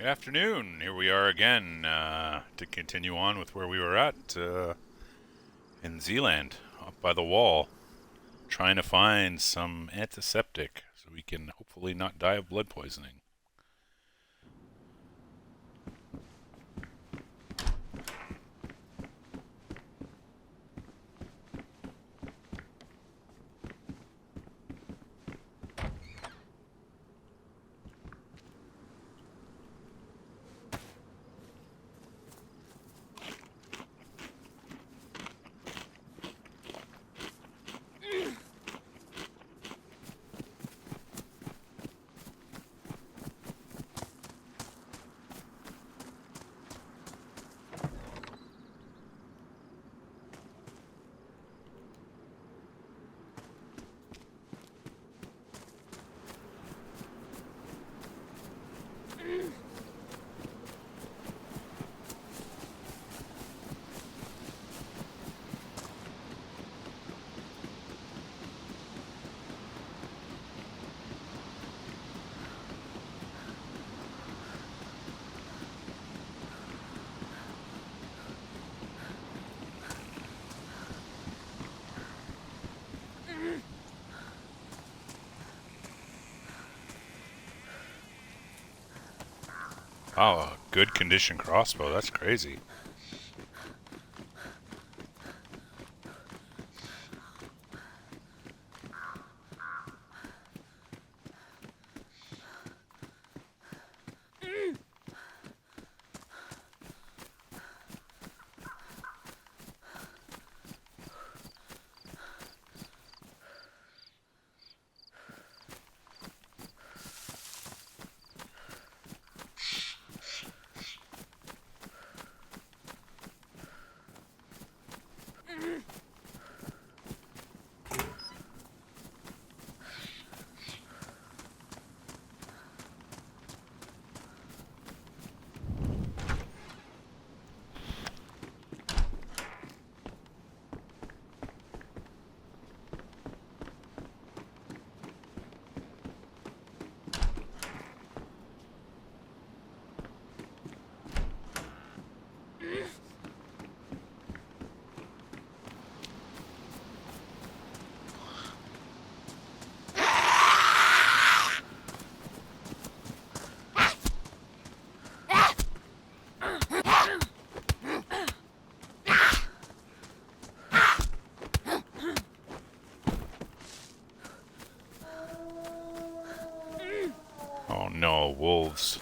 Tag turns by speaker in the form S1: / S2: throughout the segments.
S1: Good afternoon. Here we are again to continue on with where we were at in Zealand, up by the wall, trying to find some antiseptic so we can hopefully not die of blood poisoning. Wow, a good condition crossbow. That's crazy. Oh no, wolves.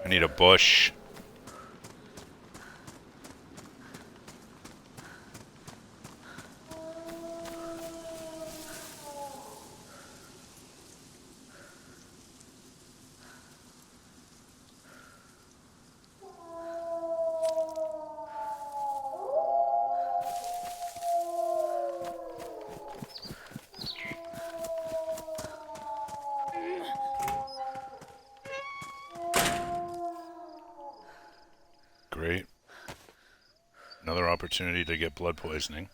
S1: I need a bush. Great. Another opportunity to get blood poisoning.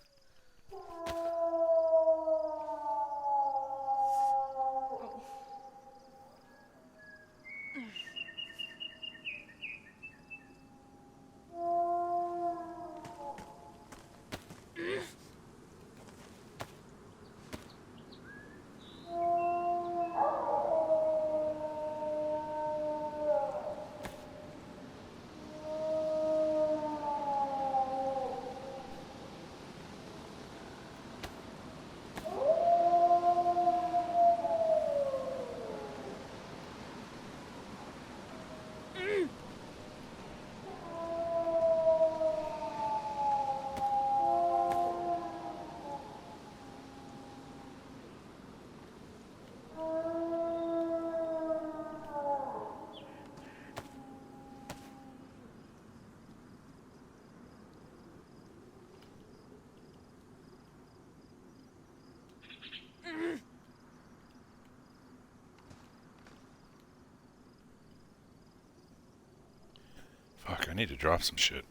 S1: I need to drop some shit.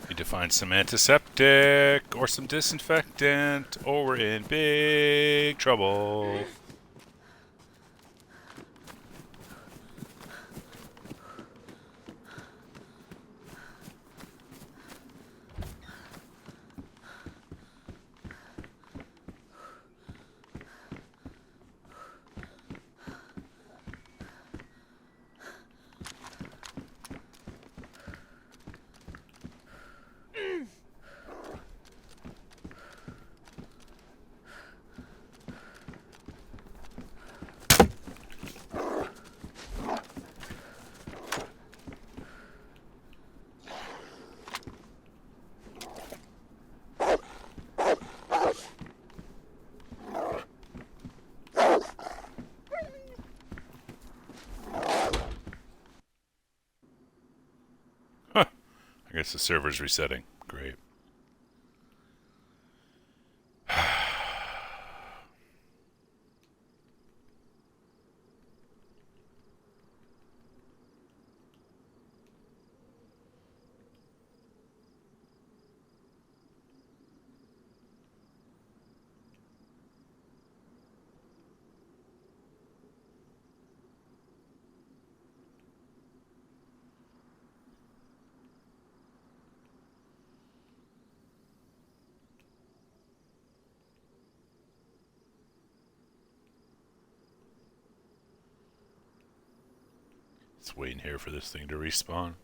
S1: Need to find some antiseptic or some disinfectant or we're in big trouble. Huh. I guess the server's resetting. Great. Just waiting here for this thing to respawn.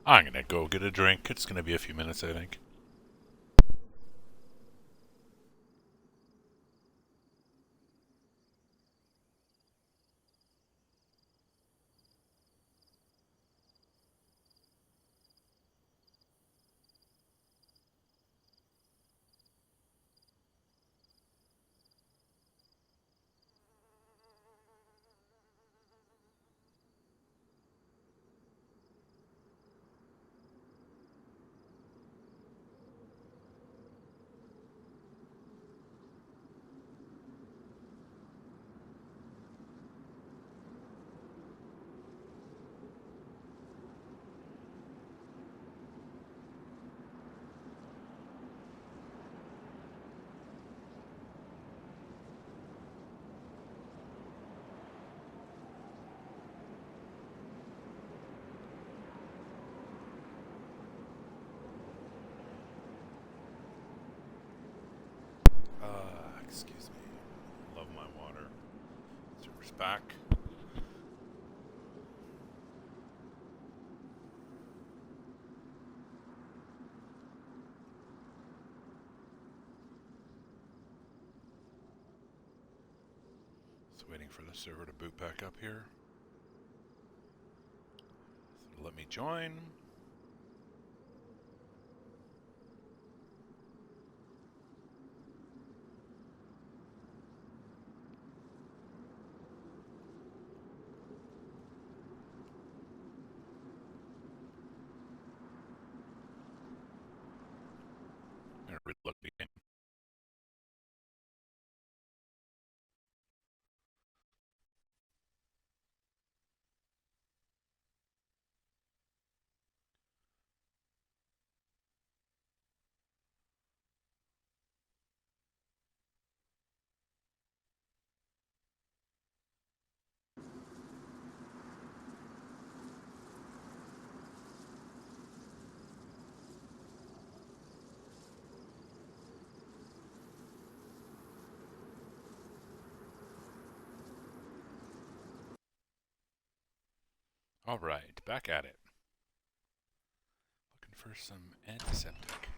S1: I'm gonna go get a drink. It's gonna be a few minutes, I think. Excuse me. Love my water. Server's back. Just waiting for the server to boot back up here. let me join. I'm gonna reload the game. All right, back at it. Looking for some antiseptic.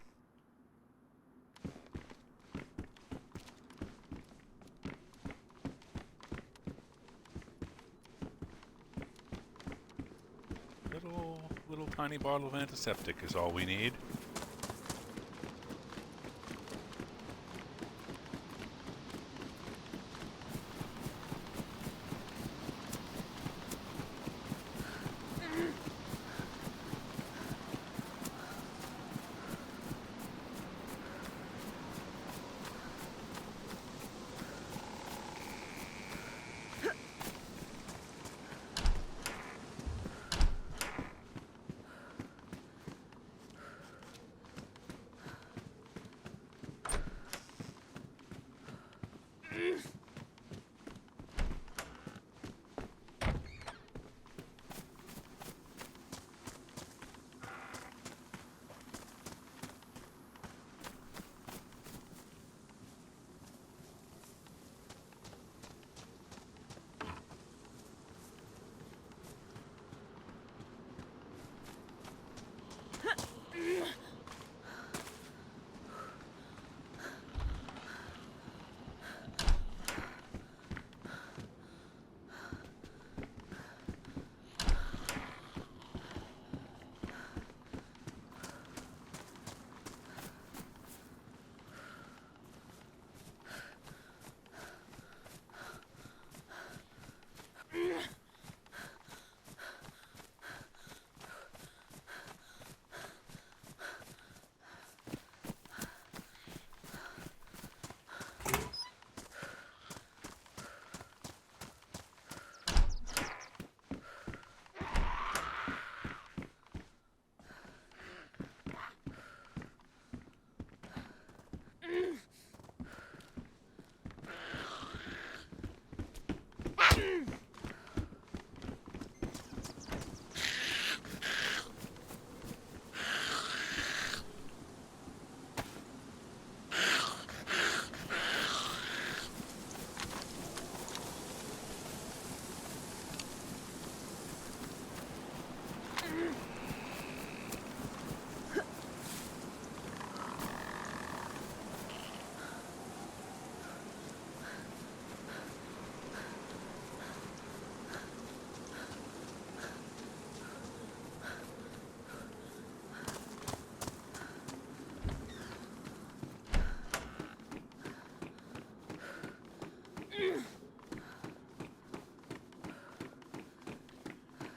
S1: Little tiny bottle of antiseptic is all we need.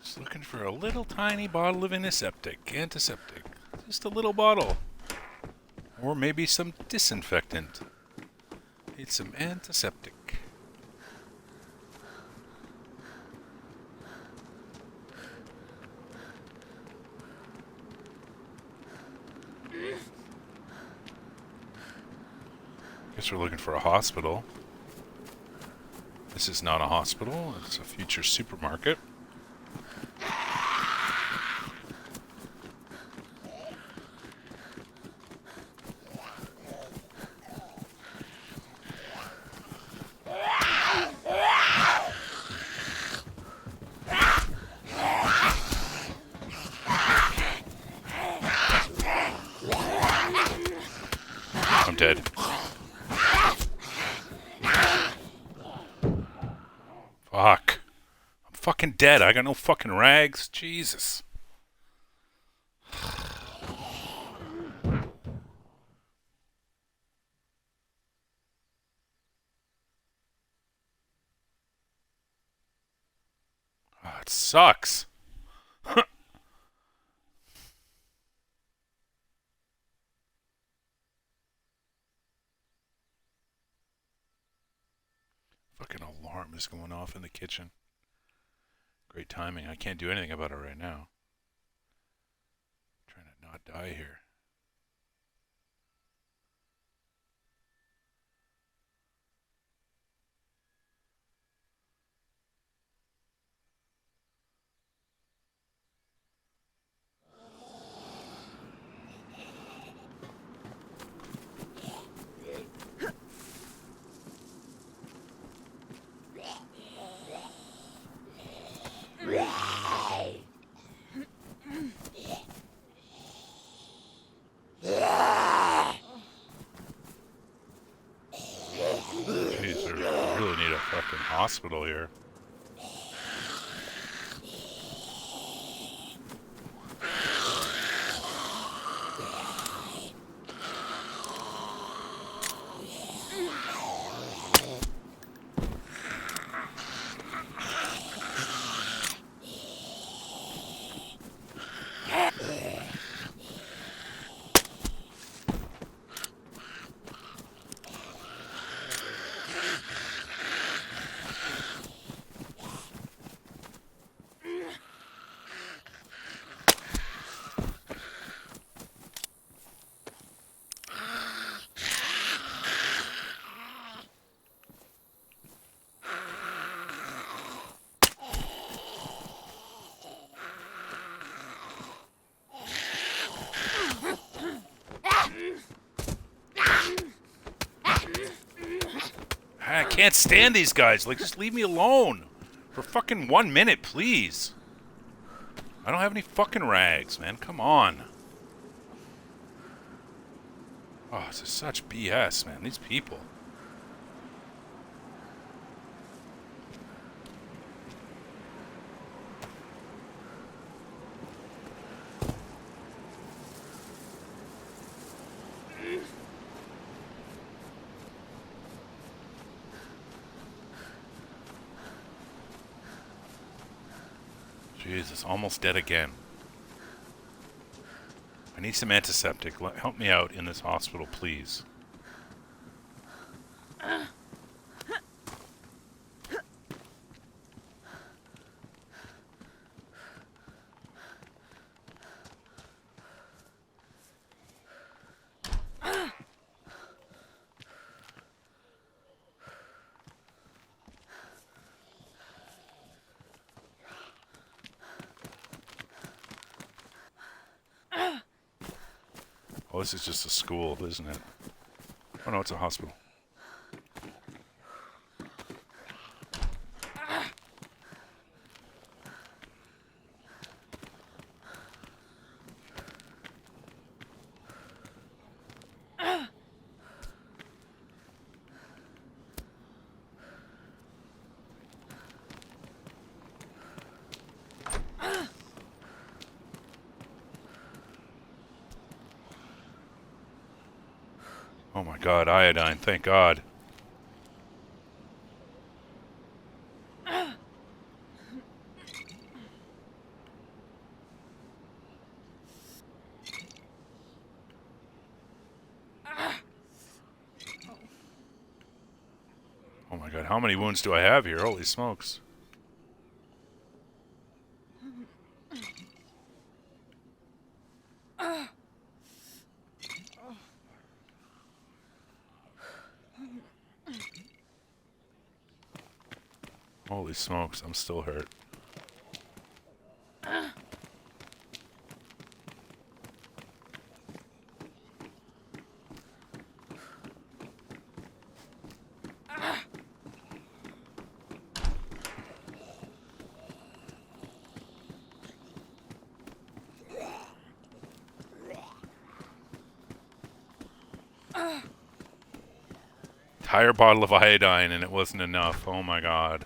S1: Just looking for a little tiny bottle of antiseptic. Just a little bottle. Or maybe some disinfectant. Need some antiseptic. Guess we're looking for a hospital. This is not a hospital, it's a future supermarket. I'm dead. Fuck. I'm fucking dead. I got no fucking rags. Jesus. That sucks. Fucking alarm is going off in the kitchen. Great timing. I can't do anything about it right now. I'm trying to not die here. Jeez, I really need a fucking hospital here. I can't stand these guys. Like, just leave me alone. For fucking 1 minute, please. I don't have any fucking rags, man. Come on. Oh, this is such BS, man. These people. Jesus, almost dead again. I need some antiseptic. Help me out in this hospital, please. Oh, this is just a school, isn't it? Oh no, it's a hospital. Oh my god, iodine, thank god. Oh my god, how many wounds do I have here? Holy smokes. Holy smokes, I'm still hurt. Entire bottle of iodine and it wasn't enough. Oh my god.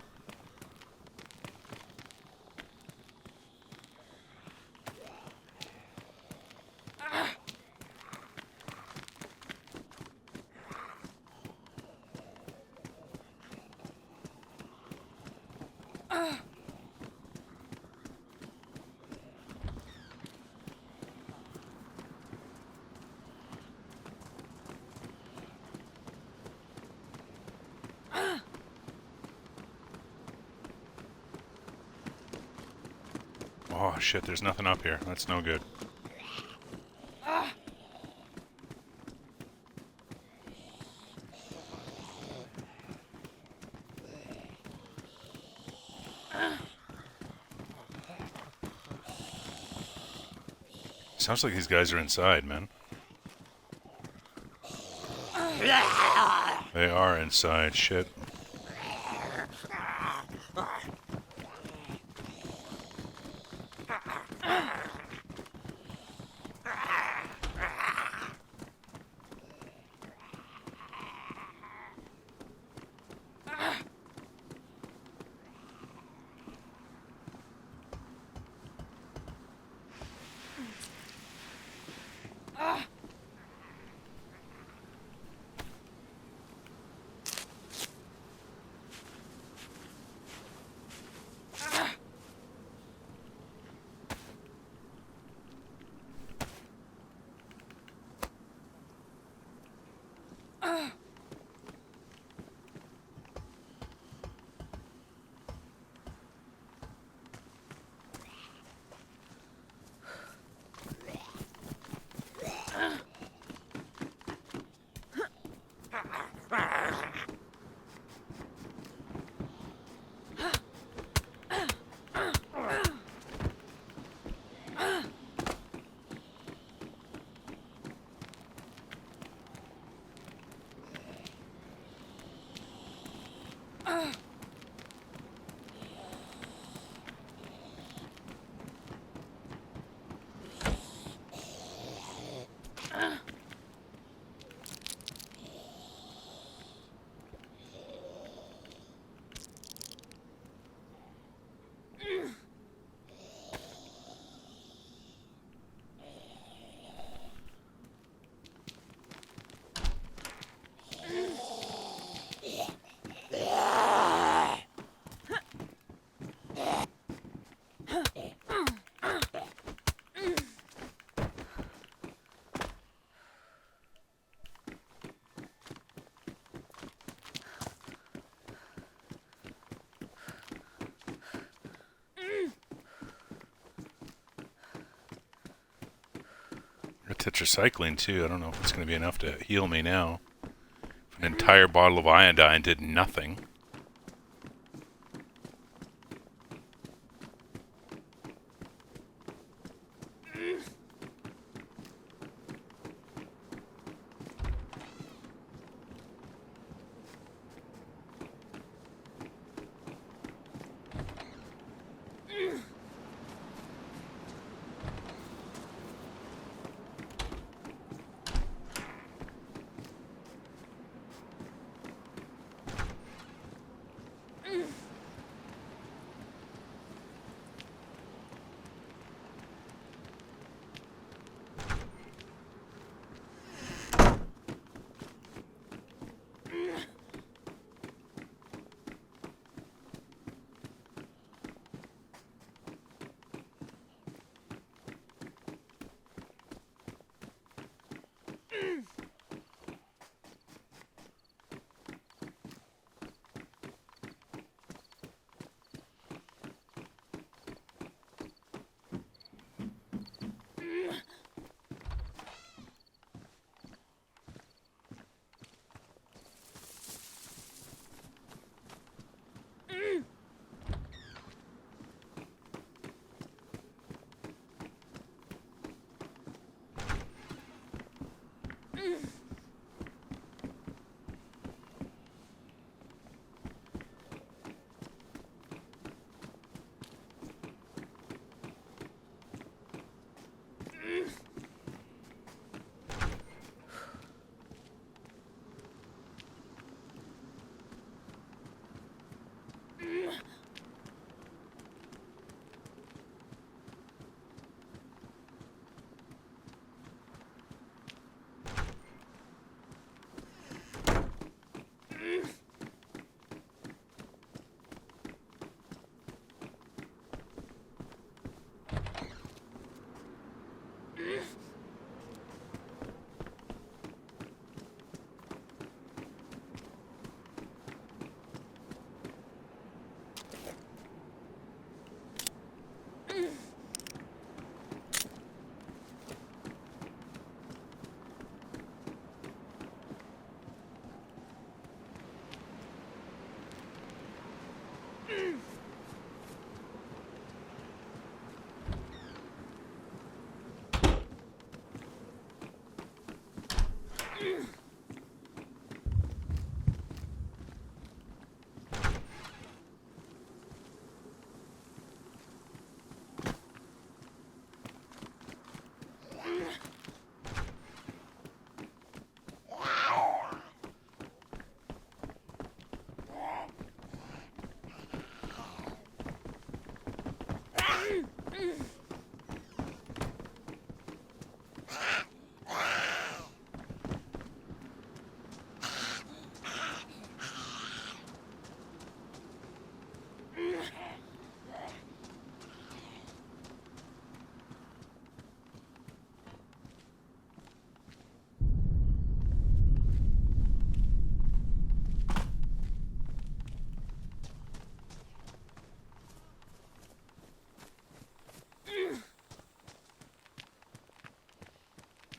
S1: Oh shit, there's nothing up here. That's no good. Sounds like these guys are inside, man. They are inside. Shit. Tetracycline too. I don't know if it's going to be enough to heal me now. An entire bottle of iodine did nothing.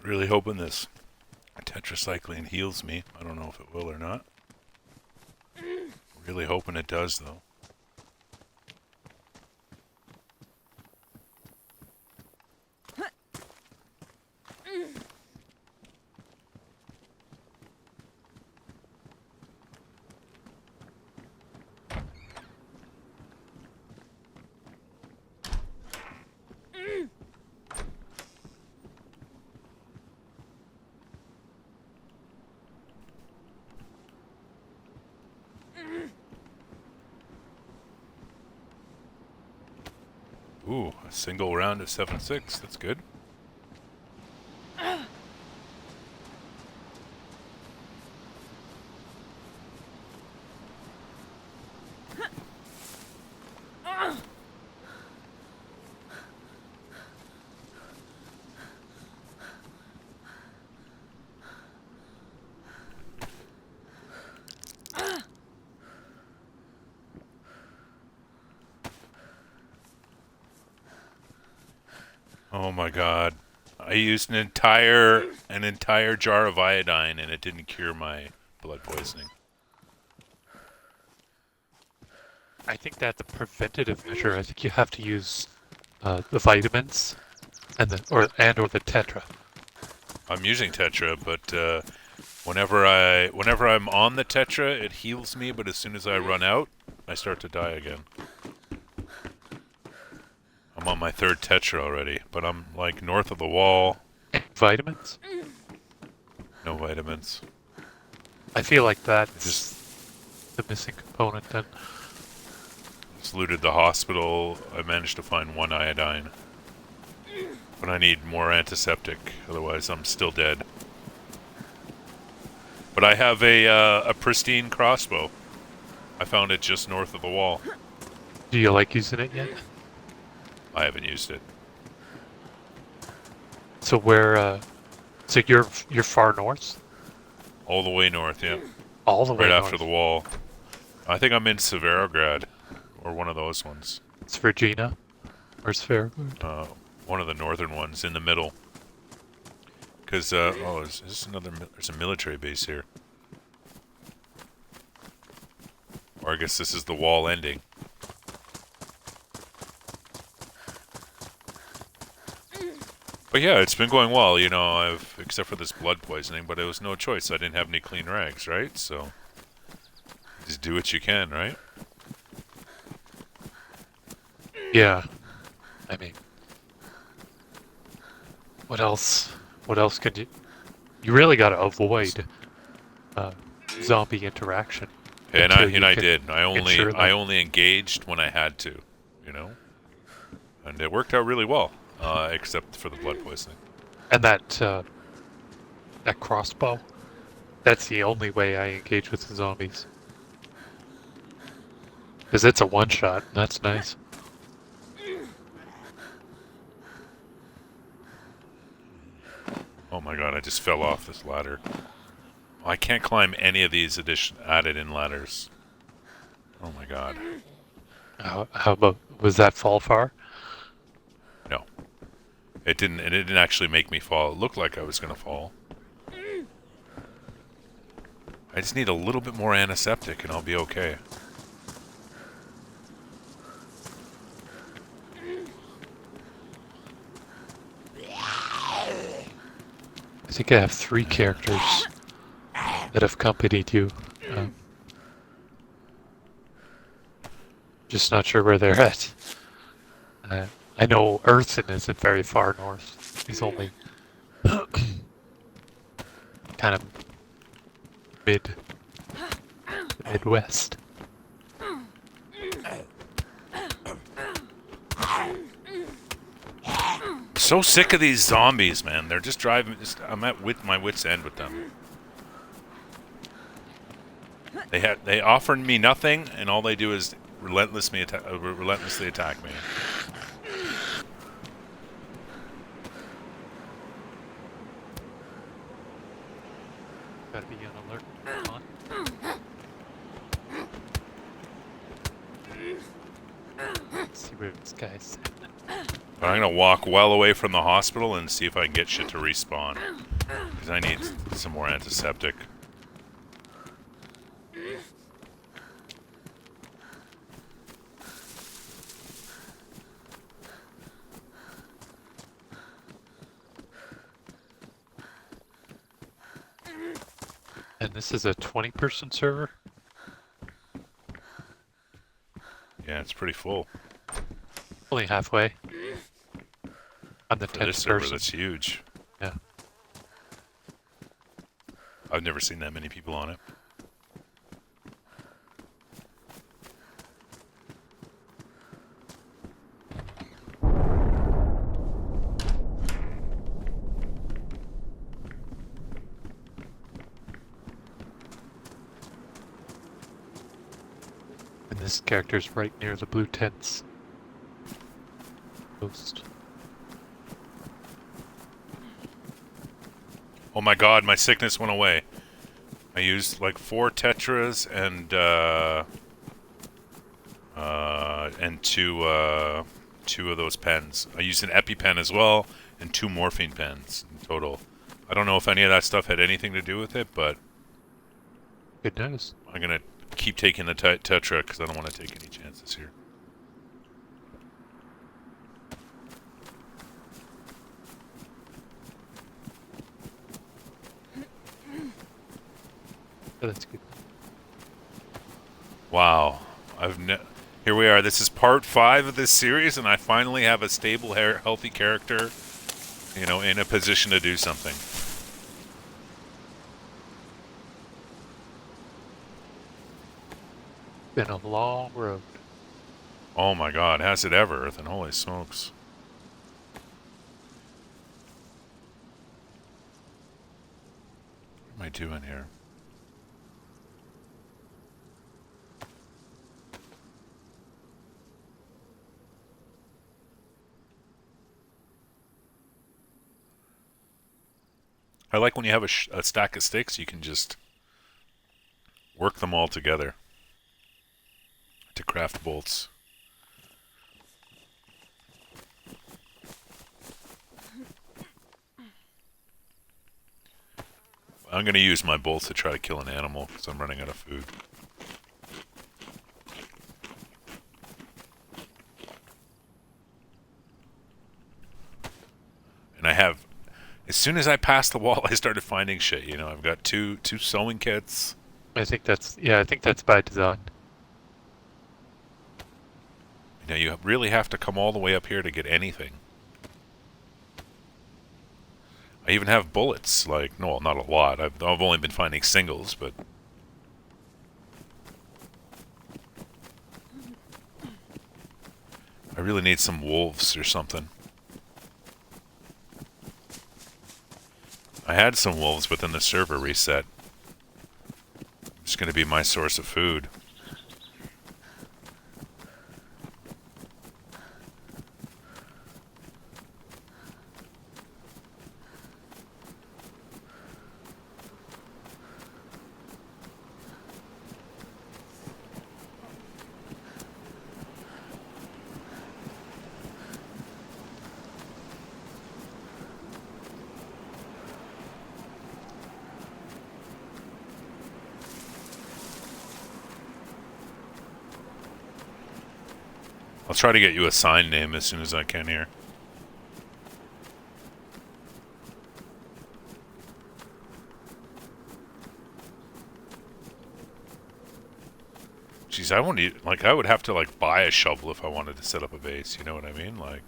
S1: Really hoping this tetracycline heals me. I don't know if it will or not. Really hoping it does, though. Ooh, a single round of 7.6. That's good. Oh my god. I used an entire jar of iodine and it didn't cure my blood poisoning.
S2: I think that's a preventative measure. I think you have to use the vitamins and the or the tetra.
S1: I'm using tetra, but whenever I'm on the tetra, it heals me, but as soon as I run out, I start to die again. I'm on my third tetra already, but I'm like north of the wall.
S2: Vitamins?
S1: No vitamins.
S2: I feel like that's the missing component then.
S1: Just looted the hospital. I managed to find one iodine. But I need more antiseptic, otherwise I'm still dead. But I have a pristine crossbow. I found it just north of the wall.
S2: Do you like using it yet?
S1: I haven't used it.
S2: So where? So you're far north?
S1: All the way north, yeah.
S2: All the way
S1: right
S2: north.
S1: after the wall. I think I'm in Severograd, or one of those ones.
S2: It's Virginia. Where's Severograd?
S1: One of the northern ones in the middle. Because is this another? There's a military base here. Or I guess this is the wall ending. But yeah, it's been going well, you know, except for this blood poisoning, but it was no choice. I didn't have any clean rags, right? So, just do what you can, right?
S2: Yeah. I mean, what else? What else could you... You really gotta avoid zombie interaction.
S1: And I did. I only engaged when I had to, you know? And it worked out really well. Except for the blood poisoning.
S2: And that crossbow, that's the only way I engage with the zombies. Because it's a one-shot, and that's nice.
S1: Oh my god, I just fell off this ladder. I can't climb any of these added-in ladders. Oh my god.
S2: How about... Was that fall far?
S1: No. It didn't actually make me fall. It looked like I was going to fall. I just need a little bit more antiseptic and I'll be okay.
S2: I think I have 3 characters that have accompanied you. Um, just not sure where they're at. I know Earthen isn't very far north. He's only kind of mid Midwest.
S1: So sick of these zombies, man. They're just driving. I'm at my wit's end with them. They offer me nothing, and all they do is relentlessly attack me.
S2: Gotta be on alert. On. Let's see where this guy's.
S1: But I'm gonna walk well away from the hospital and see if I can get shit to respawn. Because I need some more antiseptic.
S2: And this is a 20-person server?
S1: Yeah, it's pretty full.
S2: Only halfway. I'm the
S1: For this
S2: 10th
S1: server,
S2: person.
S1: that's huge.
S2: Yeah.
S1: I've never seen that many people on it.
S2: And this character's right near the blue tents. Post.
S1: Oh my god, my sickness went away. I used like 4 tetras and two of those pens. I used an EpiPen as well and 2 morphine pens in total. I don't know if any of that stuff had anything to do with it, but
S2: Good news.
S1: I'm gonna keep taking the tetra because I don't want to take any chances here.
S2: Oh, that's good.
S1: Wow, here we are. This is part 5 of this series, and I finally have a stable, healthy character, you know, in a position to do something.
S2: Been a long road.
S1: Oh my god, has it ever? Then holy smokes. What am I doing here? I like when you have a stack of sticks, you can just work them all together to craft bolts. I'm going to use my bolts to try to kill an animal because I'm running out of food. And I have, as soon as I passed the wall, I started finding shit. You know, I've got two sewing kits.
S2: I think that's by design.
S1: You know, you really have to come all the way up here to get anything. I even have bullets, like, no, not a lot. I've only been finding singles, but... I really need some wolves or something. I had some wolves, but then the server reset. It's going to be my source of food. I'll try to get you a sign name as soon as I can here. Geez, I won't need, like, I would have to, like, buy a shovel if I wanted to set up a base, you know what I mean? Like,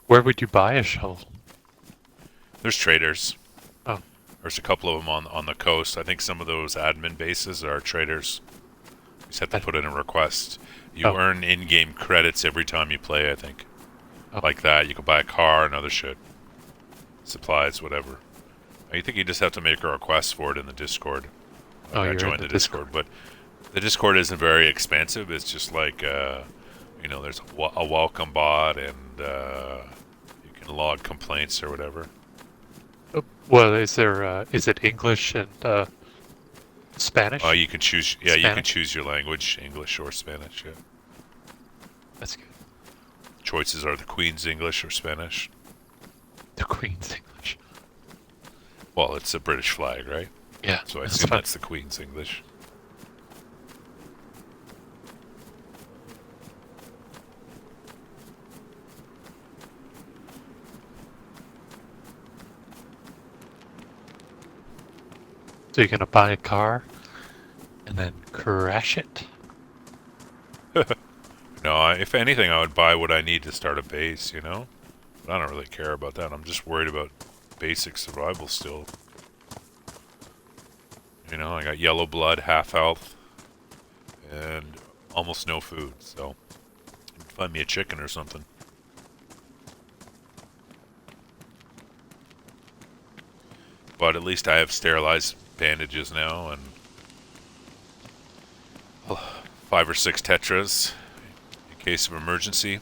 S2: Where would you buy a shovel?
S1: there's traders.
S2: Oh,
S1: There's a couple of them on the coast. I think some of those admin bases are traders. You just have to
S2: I,
S1: put in a request. You
S2: oh,
S1: earn in-game credits every time you play, I think.
S2: oh,
S1: Like that, you can buy a car and other shit. Supplies, whatever. I think you just have to make a request for it in the Discord.
S2: oh,
S1: Like I
S2: you're in
S1: joined
S2: the
S1: the
S2: Discord.
S1: Discord, but the Discord isn't very expensive. It's just like, you know, there's a welcome bot and you can log complaints or whatever.
S2: Oh, well, is it English and Spanish?
S1: You can choose. Yeah, you can
S2: Spanish?
S1: choose your language, English or Spanish. Yeah.
S2: That's good.
S1: Choices are the Queen's English or Spanish.
S2: The Queen's English.
S1: Well, it's a British flag, right?
S2: Yeah,
S1: So I
S2: that's
S1: assume
S2: fun.
S1: that's the Queen's English.
S2: So you're gonna buy a car and then crash it?
S1: No, if anything, I would buy what I need to start a base, you know? But I don't really care about that. I'm just worried about basic survival still. You know, I got yellow blood, half health, and almost no food, so find me a chicken or something. But at least I have sterilized bandages now and 5 or 6 tetras in case of emergency.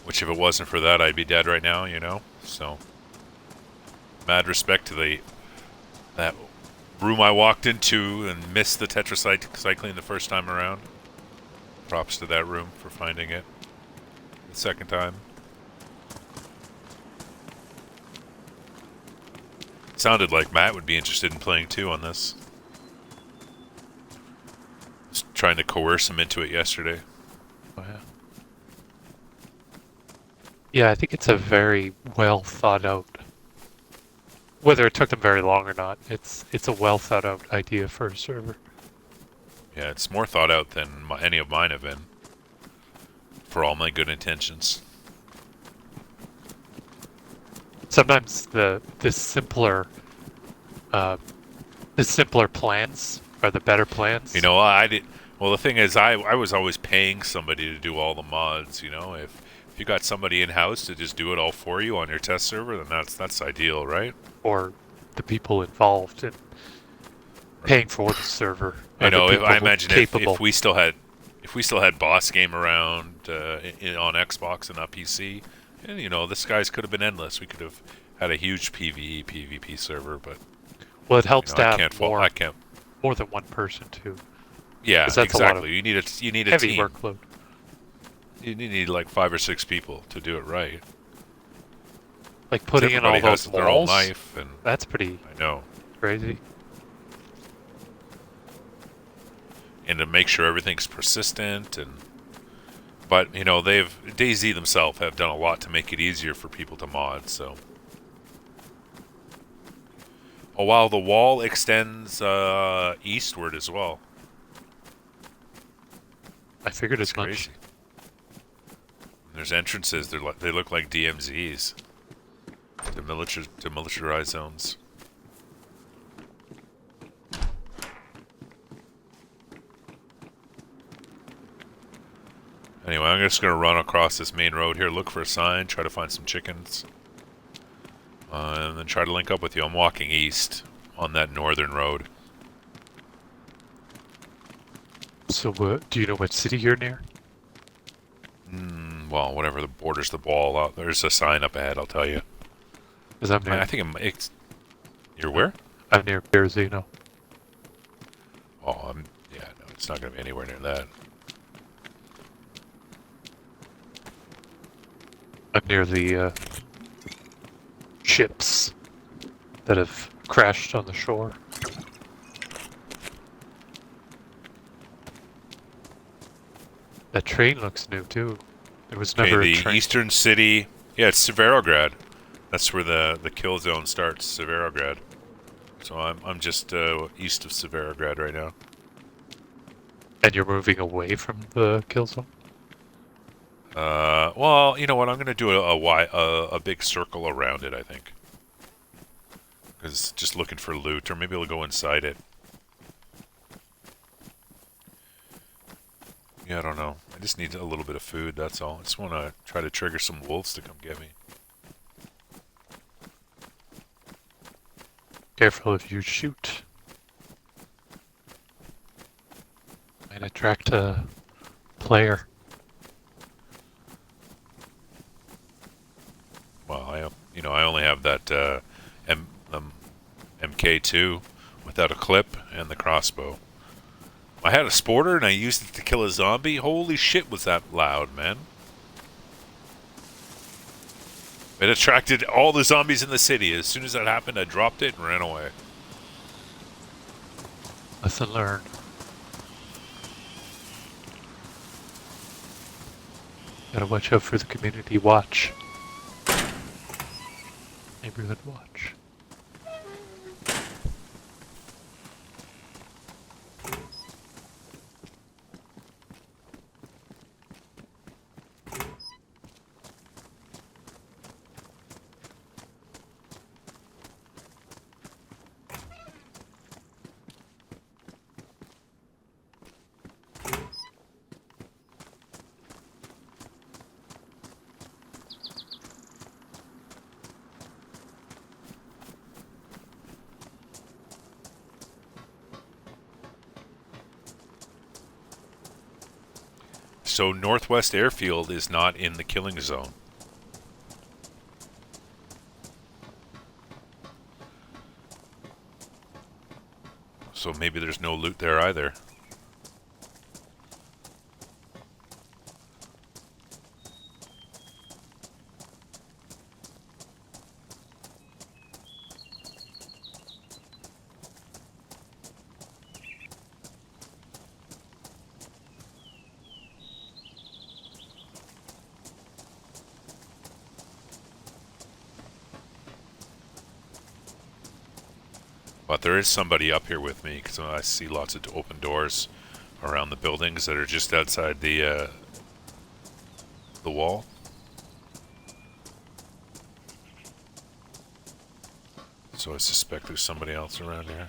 S1: Which if it wasn't for that, I'd be dead right now, you know? So, mad respect to that room I walked into and missed the tetracycline the first time around. Props to that room for finding it the second time. Sounded like Matt would be interested in playing too on this. Just trying to coerce him into it yesterday.
S2: Oh, yeah. Yeah, I think it's a very well thought out. Whether it took them very long or not, it's a well thought out idea for a server.
S1: Yeah, it's more thought out than any of mine have been. For all my good intentions.
S2: Sometimes the simpler plans are the better plans.
S1: You know, I did. Well, the thing is, I was always paying somebody to do all the mods. You know, if you got somebody in house to just do it all for you on your test server, then that's ideal, right?
S2: Or the people involved in paying for the server.
S1: You know,
S2: the
S1: I imagine
S2: capable.
S1: if we still had boss game around on Xbox and not PC, and you know, the skies could have been endless. We could have had a huge PvE PvP server, but
S2: Well, it helps
S1: you
S2: to
S1: know,
S2: have more than one person too.
S1: Yeah,
S2: 'Cause that's a lot of
S1: exactly. You need a
S2: heavy
S1: team.
S2: workload.
S1: You need like 5 or 6 people to do it right.
S2: Like putting in all
S1: Everybody has
S2: those
S1: their own
S2: walls.
S1: life, and
S2: That's pretty
S1: I know.
S2: crazy.
S1: And to make sure everything's persistent, but you know, DayZ themselves have done a lot to make it easier for people to mod. So, while the wall extends eastward as well.
S2: I figured as much.
S1: Crazy. And there's entrances. They look like DMZs. Demilitarized zones. Anyway, I'm just going to run across this main road here, look for a sign, try to find some chickens, and then try to link up with you. I'm walking east on that northern road.
S2: So, do you know what city you're near?
S1: Well, whatever the borders the ball out. There's a sign up ahead, I'll tell you.
S2: Because I'm near.
S1: I think it's... You're where?
S2: I'm near Berzino.
S1: Oh, yeah, no, it's not going to be anywhere near that.
S2: I'm near the ships that have crashed on the shore. That train looks new too. There was
S1: Okay,
S2: never a
S1: the
S2: train.
S1: eastern city. Yeah, it's Severograd. That's where the kill zone starts, Severograd. So I'm just east of Severograd right now.
S2: And you're moving away from the kill zone?
S1: Well, you know what? I'm gonna do a big circle around it. I think, because just looking for loot, or maybe I'll go inside it. Yeah, I don't know. I just need a little bit of food. That's all. I just want to try to trigger some wolves to come get me.
S2: Careful if you shoot. Might attract a player.
S1: Well, I only have that MK2 without a clip and the crossbow. I had a sporter and I used it to kill a zombie. Holy shit, was that loud, man. It attracted all the zombies in the city. As soon as that happened, I dropped it and ran away.
S2: Lesson learned. Gotta watch out for the community watch. Neighborhood watch.
S1: So Northwest Airfield is not in the killing zone. So maybe there's no loot there either. But there is somebody up here with me because I see lots of open doors around the buildings that are just outside the wall. So I suspect there's somebody else around here.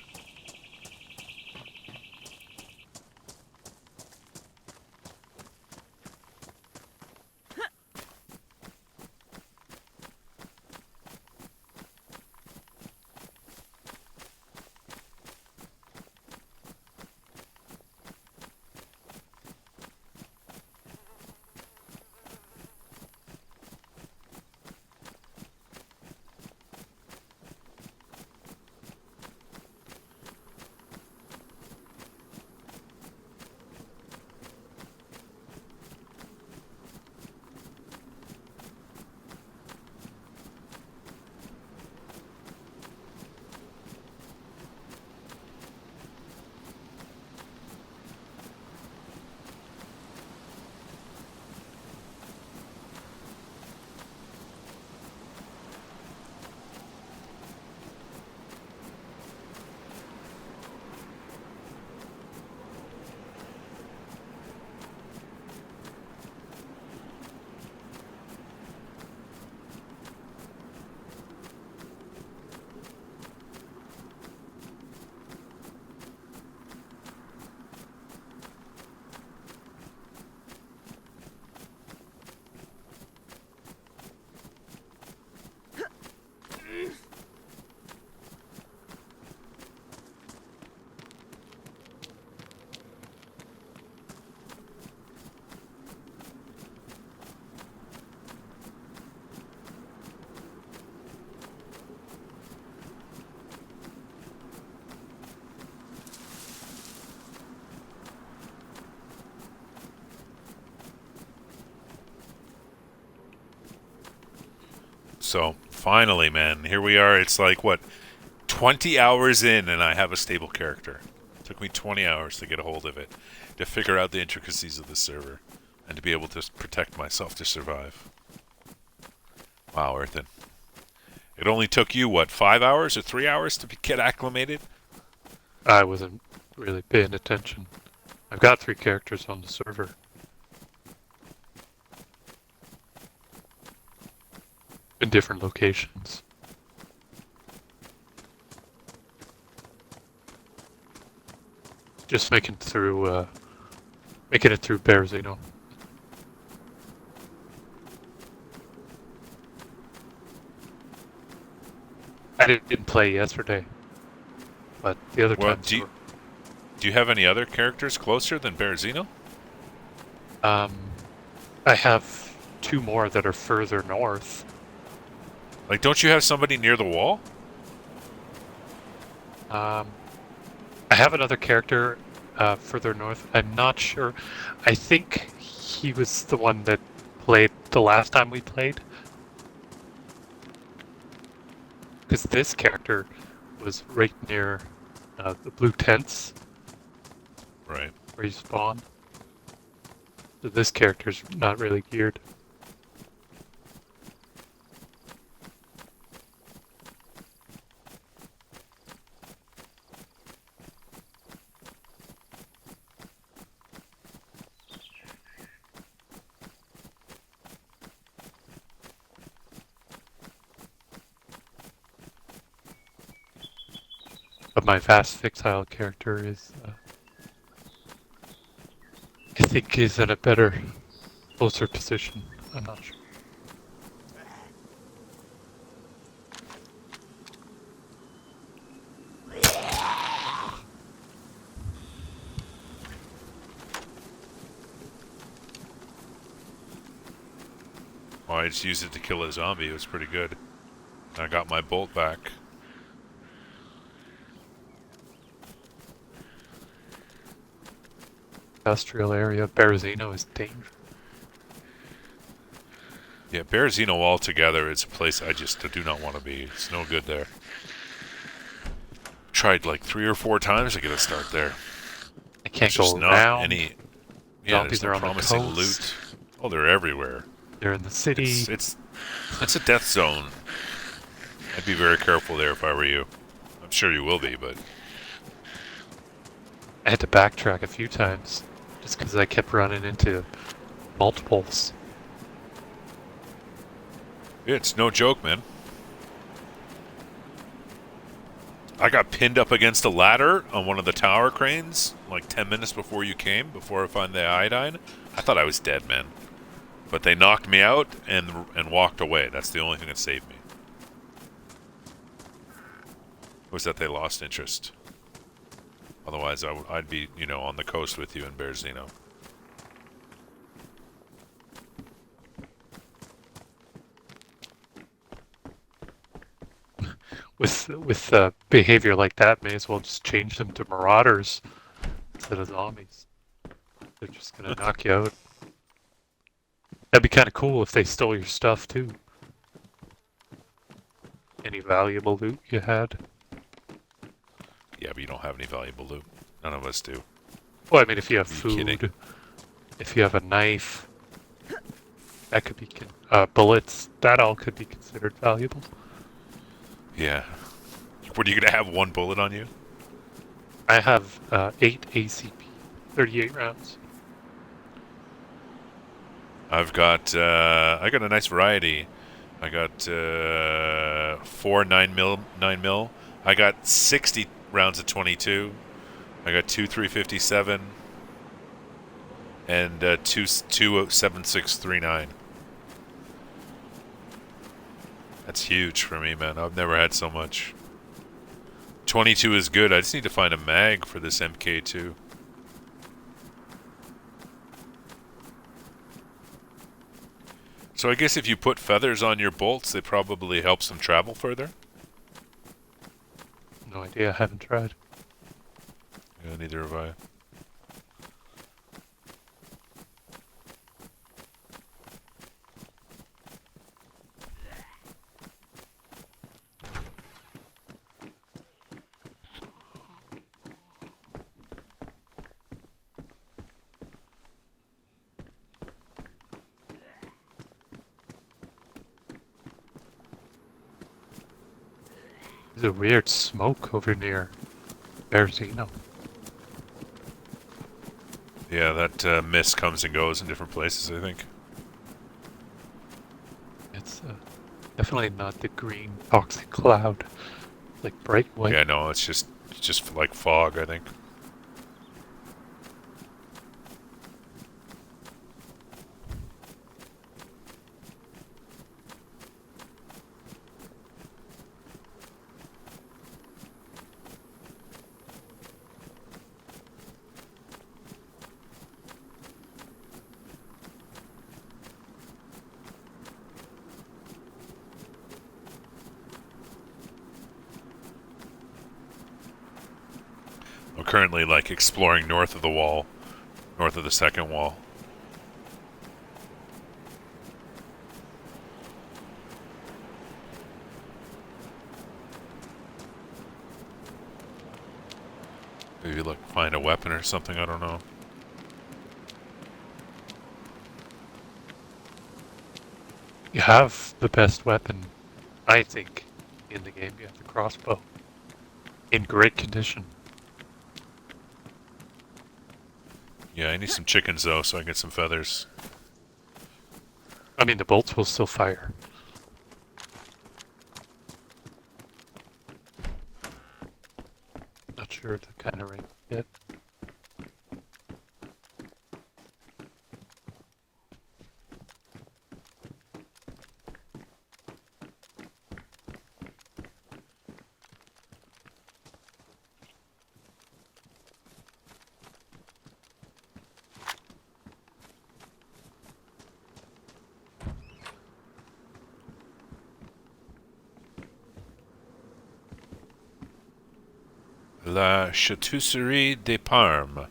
S1: So Finally, man. Here we are. It's like, what, 20 hours in, and I have a stable character. It took me 20 hours to get a hold of it, to figure out the intricacies of the server, and to be able to protect myself to survive. Wow, Earthen. It only took you, what, 5 hours or 3 hours to get acclimated?
S2: I wasn't really paying attention. I've got 3 characters on the server. In different locations. Just making it through Berezino. I didn't play yesterday, but the other
S1: Well,
S2: times.
S1: do you have any other characters closer than Berezino?
S2: I have 2 more that are further north.
S1: Like, don't you have somebody near the wall?
S2: I have another character further north. I'm not sure. I think he was the one that played the last time we played. Because this character was right near the blue tents.
S1: Right.
S2: Where you spawn. So this character's not really geared. But my fast fixile character is, I think, is in a better, closer position. I'm not sure.
S1: Well, I just used it to kill a zombie. It was pretty good. I got my bolt back.
S2: Industrial area, Berezino is dangerous.
S1: Yeah, Berezino altogether is a place I just do not want to be. It's no good there. Tried like 3 or 4 times to get a start there.
S2: I can't
S1: There's
S2: go
S1: just not
S2: around.
S1: any. Yeah, there's
S2: Zombies
S1: no
S2: are on the
S1: promising
S2: coast.
S1: loot. Oh, they're everywhere.
S2: They're in the city.
S1: It's a death zone. I'd be very careful there if I were you. I'm sure you will be, but
S2: I had to backtrack a few times just because I kept running into multiples.
S1: it's no joke, man. I got pinned up against a ladder on one of the tower cranes like 10 minutes before you came, before I found the iodine. I thought I was dead, man. But they knocked me out and walked away. That's the only thing that saved me. Was that they lost interest. Otherwise, I'd be, on the coast with you in Berezino.
S2: With behavior like that, may as well just change them to marauders instead of zombies. They're just gonna knock you out. That'd be kind of cool if they stole your stuff too. Any valuable loot you had?
S1: Yeah, but you don't have any valuable loot. None of us do.
S2: Well, I mean, if you have
S1: Are you kidding?
S2: food, if you have a knife, that could be bullets. That all could be considered valuable.
S1: Yeah. What, are you going to have 1 bullet on you?
S2: I have 8 ACP, 38 rounds.
S1: I got a nice variety. I got 4 9mm. I got 60 rounds of 22. I got 2 357 and 2 7639. That's huge for me, man. I've never had so much. 22 is good. I just need to find a mag for this MK2. So I guess if you put feathers on your bolts, it probably helps them travel further?
S2: No idea, I haven't tried.
S1: Yeah, neither have I.
S2: There's a weird smoke over near Berezino.
S1: Yeah, that mist comes and goes in different places, I think.
S2: It's definitely not the green toxic cloud, like bright white.
S1: Yeah, no, it's just like fog, I think. I'm currently like exploring north of the wall, north of the second wall. Maybe like find a weapon or something, I don't know.
S2: You have the best weapon, I think, in the game. You have the crossbow. In great condition.
S1: Yeah, I need some chickens though, so I can get some feathers.
S2: I mean, the bolts will still fire. Not sure the kind of range yet.
S1: La Chatusserie de Parme.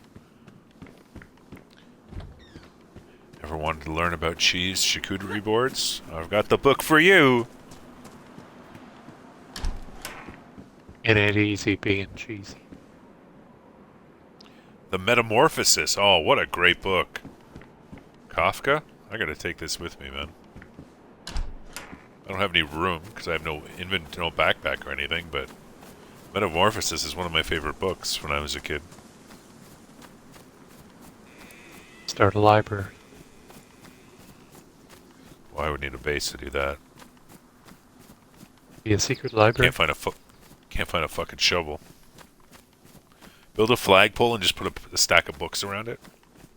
S1: Ever wanted to learn about cheese charcuterie boards? I've got the book for you.
S2: It ain't easy being cheesy.
S1: The Metamorphosis. Oh, what a great book. Kafka? I gotta take this with me, man. I don't have any room because I have no backpack or anything, but Metamorphosis is one of my favorite books when I was a kid.
S2: Start a library.
S1: Well, I would need a base to do that.
S2: Be a secret library.
S1: Can't find a fucking shovel. Build a flagpole and just put a stack of books around it.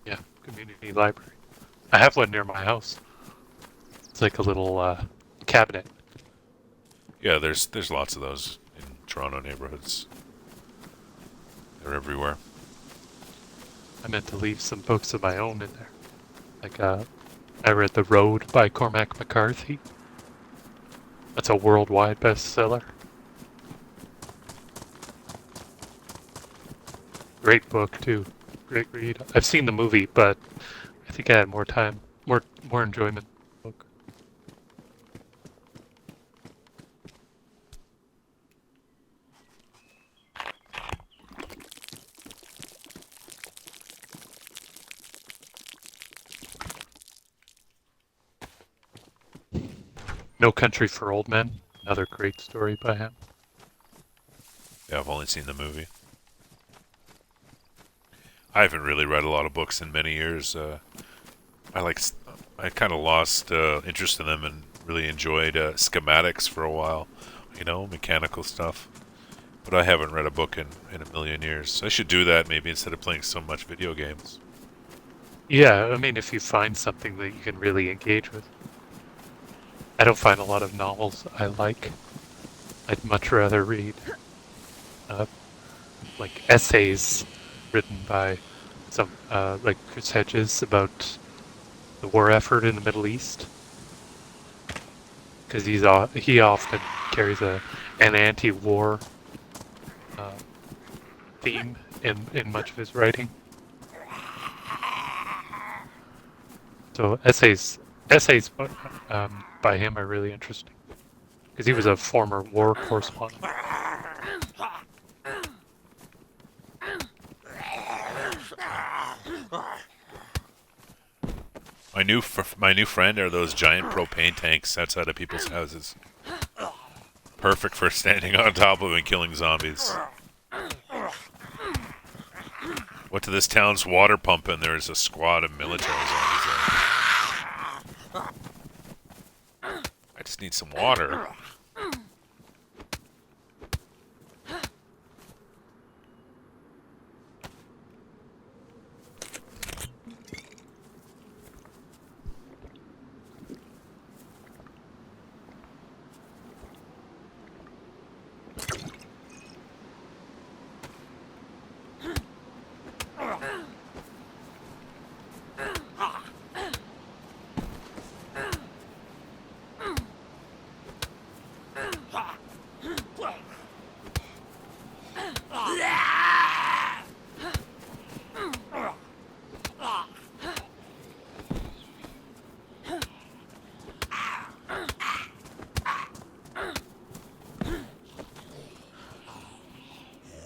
S2: Yeah, community library. I have one near my house. It's like a little cabinet.
S1: Yeah, there's lots of those in Toronto neighborhoods. They're everywhere.
S2: I meant to leave some books of my own in there. Like, I read The Road by Cormac McCarthy. That's a worldwide bestseller. Great book, too. Great read. I've seen the movie, but I think I had more time, more enjoyment in the book. No Country for Old Men, another great story by him.
S1: Yeah, I've only seen the movie. I haven't really read a lot of books in many years. I kind of lost interest in them and really enjoyed schematics for a while. You know, mechanical stuff. But I haven't read a book in a million years. I should do that maybe instead of playing so much video games.
S2: Yeah, I mean, if you find something that you can really engage with. I don't find a lot of novels I like. I'd much rather read like essays written by some like Chris Hedges about the war effort in the Middle East, because he often carries an anti-war theme in much of his writing. So essays by him are really interesting, because he was a former war correspondent.
S1: My new friend are those giant propane tanks outside of people's houses. Perfect for standing on top of and killing zombies. Went to this town's water pump and there's a squad of military zombies there. I just need some water.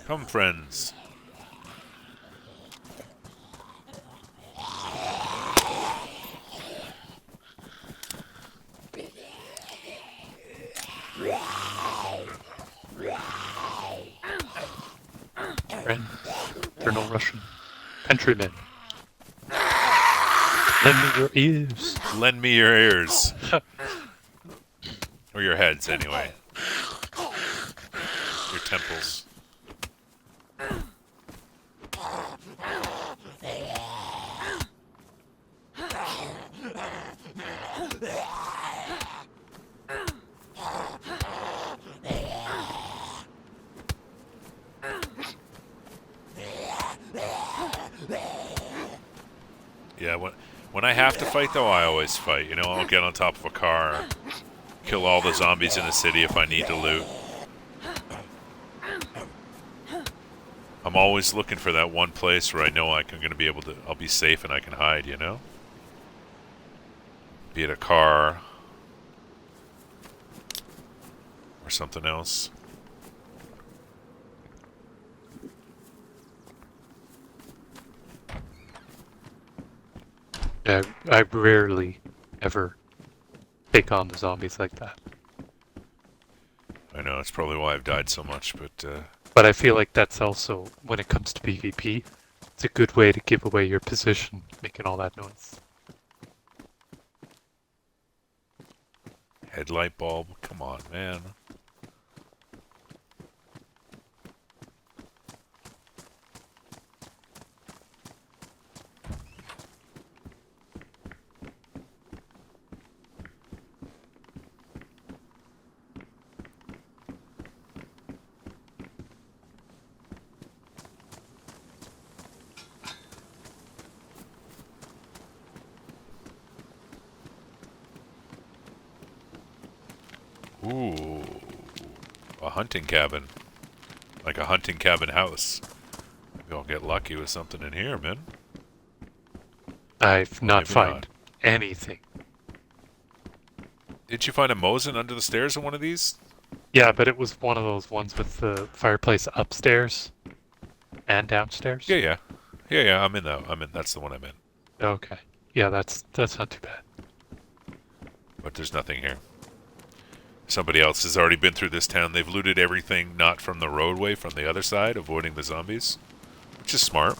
S1: Come, friends.
S2: Friends, they're no Russian countrymen. Lend me your ears.
S1: Lend me your ears. Or your heads, anyway. Your temples. Yeah, when I have to fight, though, I always fight. You know, I'll get on top of a car, kill all the zombies in the city if I need to loot. I'm always looking for that one place where I know I'm going to be able to, I'll be safe and I can hide, you know? Be it a car or something else.
S2: Yeah, I rarely ever take on the zombies like that.
S1: I know, it's probably why I've died so much,
S2: But I feel like that's also, when it comes to PvP, it's a good way to give away your position, making all that noise.
S1: headlight bulb, come on, man. Ooh, a hunting cabin. Like a hunting cabin house. Maybe I'll get lucky with something in here, man.
S2: I've not
S1: maybe
S2: found
S1: not.
S2: anything.
S1: Did you find a Mosin under the stairs in one of these?
S2: Yeah, but it was one of those ones with the fireplace upstairs and downstairs.
S1: Yeah. I'm in that. That's the one I'm in.
S2: Okay. Yeah, that's not too bad.
S1: But there's nothing here. Somebody else has already been through this town. They've looted everything not from the roadway, from the other side, avoiding the zombies. Which is smart.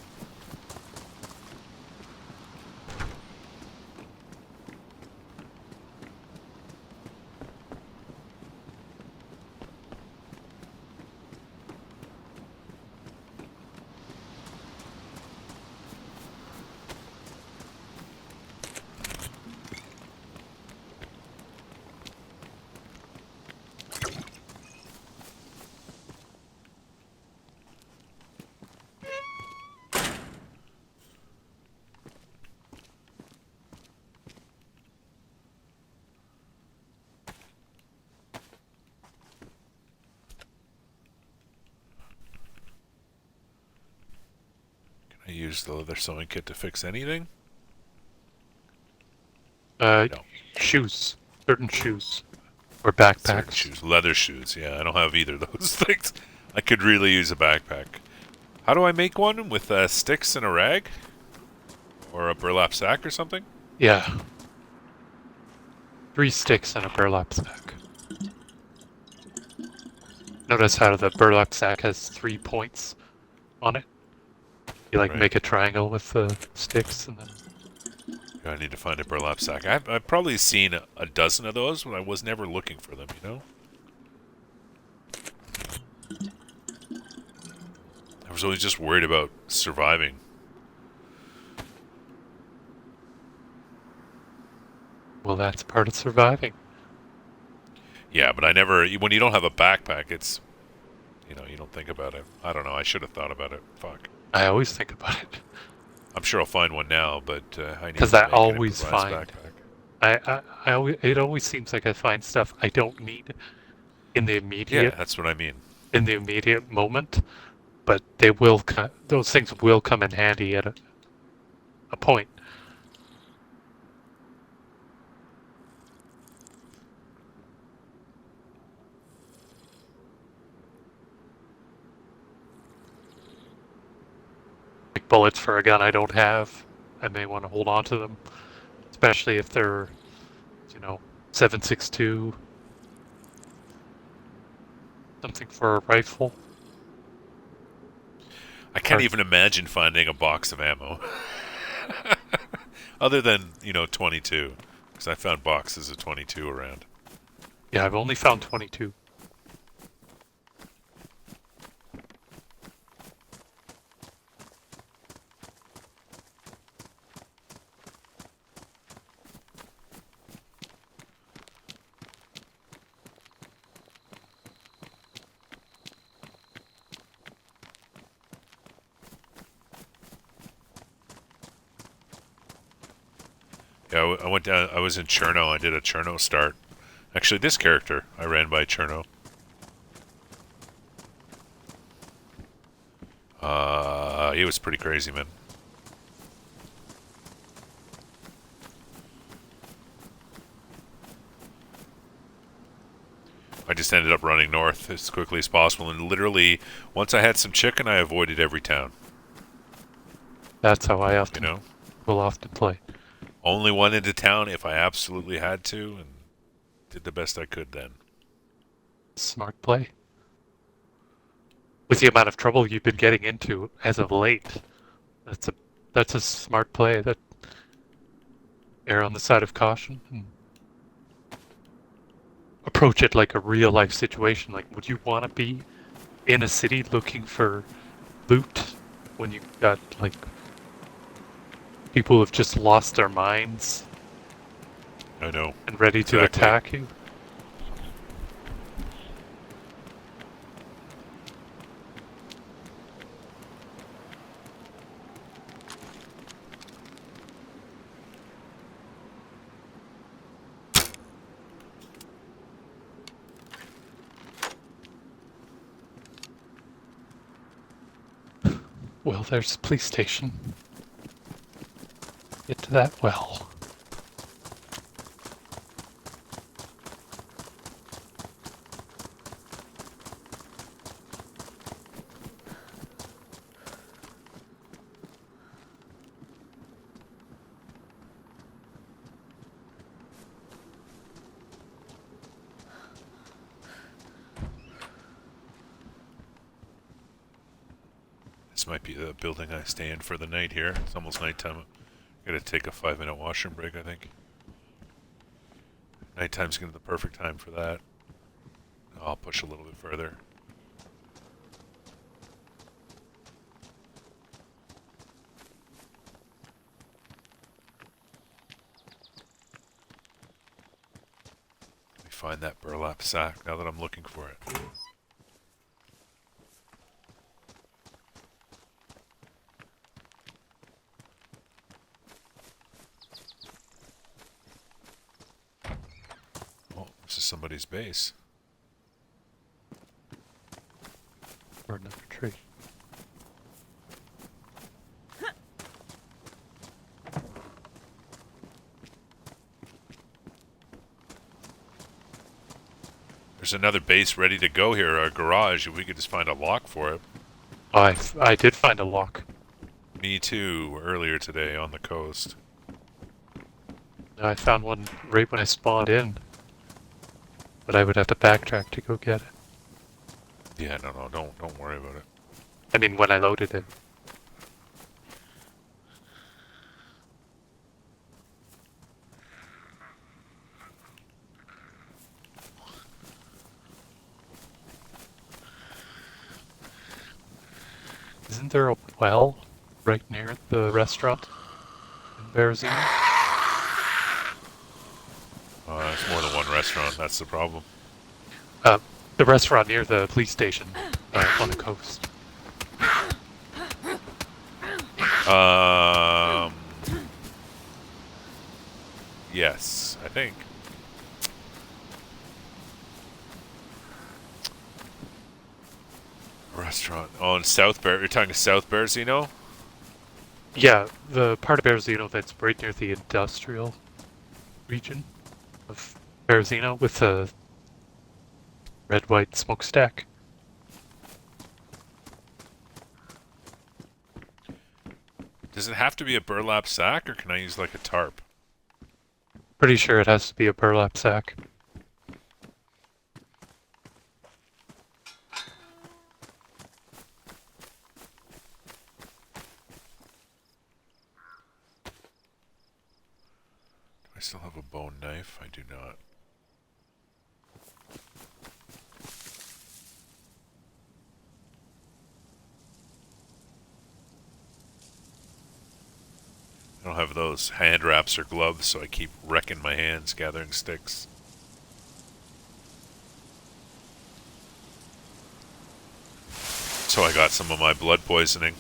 S1: I use the leather sewing kit to fix anything? No.
S2: Shoes. Certain shoes. Or
S1: Certain
S2: backpacks.
S1: shoes. Leather shoes. Yeah, I don't have either of those things. I could really use a backpack. How do I make one? With sticks and a rag? Or a burlap sack or something?
S2: Yeah. 3 sticks and a burlap sack. Notice how the burlap sack has 3 points on it. You like
S1: Right.
S2: make a triangle with the sticks and then.
S1: Yeah, I need to find a burlap sack. I've probably seen a dozen of those, but I was never looking for them, you know? I was always just worried about surviving.
S2: Well, that's part of surviving.
S1: Yeah, but I never... When you don't have a backpack, it's... You know, you don't think about it. I don't know, I should have thought about it. Fuck.
S2: I always think about it.
S1: I'm sure I'll find one now, but I need
S2: Because
S1: to
S2: I
S1: make an
S2: always
S1: improvised
S2: find.
S1: backpack.
S2: It always seems like I find stuff I don't need in the
S1: Yeah,
S2: immediate
S1: that's what I mean.
S2: moment, but they will. Those things will come in handy at a point. Like bullets for a gun I don't have, I may want to hold on to them, especially if they're, 7.62, something for a rifle.
S1: I can't
S2: Or,
S1: even imagine finding a box of ammo. Other than, 22. Because I found boxes of 22 around.
S2: yeah, I've only found 22.
S1: Yeah, I went down. I was in Cherno. I did a Cherno start. Actually, this character I ran by Cherno. He was pretty crazy, man. I just ended up running north as quickly as possible, and literally, once I had some chicken, I avoided every town.
S2: That's how I
S1: You know,
S2: will often play.
S1: only went into town if I absolutely had to, and did the best I could then.
S2: Smart play. With the amount of trouble you've been getting into as of late, that's a smart play. That err on the side of caution and approach it like a real life situation. Like, would you want to be in a city looking for loot when you've got like people who have just lost their minds
S1: I know.
S2: and ready to
S1: Exactly.
S2: attack you? Well, there's a police station. Get to that well.
S1: This might be the building I stay in for the night here. It's almost nighttime. Gotta take a 5-minute washroom break, I think. Nighttime's gonna be the perfect time for that. I'll push a little bit further. Let me find that burlap sack now that I'm looking for it. Oh, this is somebody's base.
S2: Or another tree.
S1: There's another base ready to go here, a garage, if we could just find a lock for it.
S2: I did find a lock.
S1: Me too, earlier today on the coast.
S2: I found one right when I spawned in, but I would have to backtrack to go get it.
S1: Yeah, no, don't worry about it.
S2: I mean, when I loaded it. Isn't there a well right near the restaurant in Berezino?
S1: It's more than one restaurant. That's the problem.
S2: The restaurant near the police station on the coast.
S1: Um, yes, I think. Restaurant. Oh, in South Bear. You're talking South Bearsino?
S2: Yeah, the part of Berezino that's right near the industrial region of Berezino with the red-white smokestack.
S1: Does it have to be a burlap sack, or can I use like a tarp?
S2: Pretty sure it has to be a burlap sack.
S1: Do I still have a bone knife? I do not. I don't have those hand wraps or gloves, so I keep wrecking my hands gathering sticks. So I got some of my blood poisoning.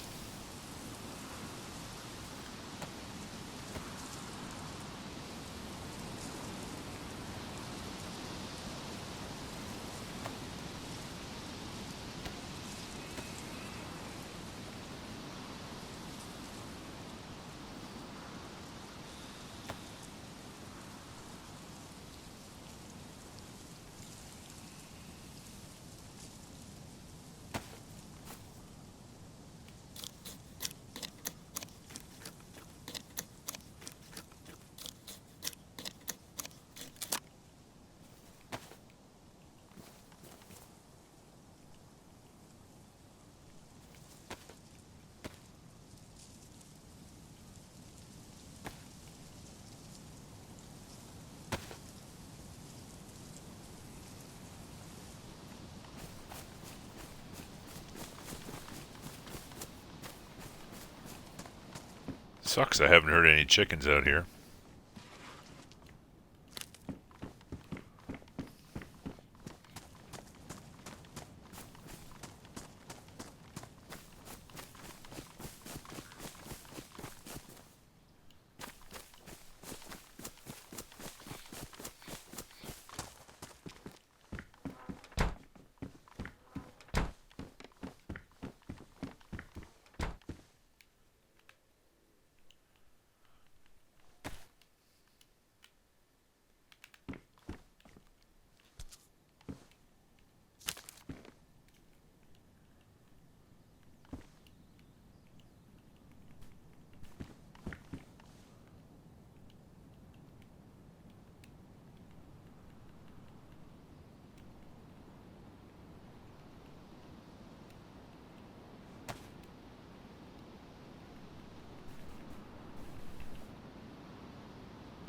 S1: Sucks I haven't heard any chickens out here.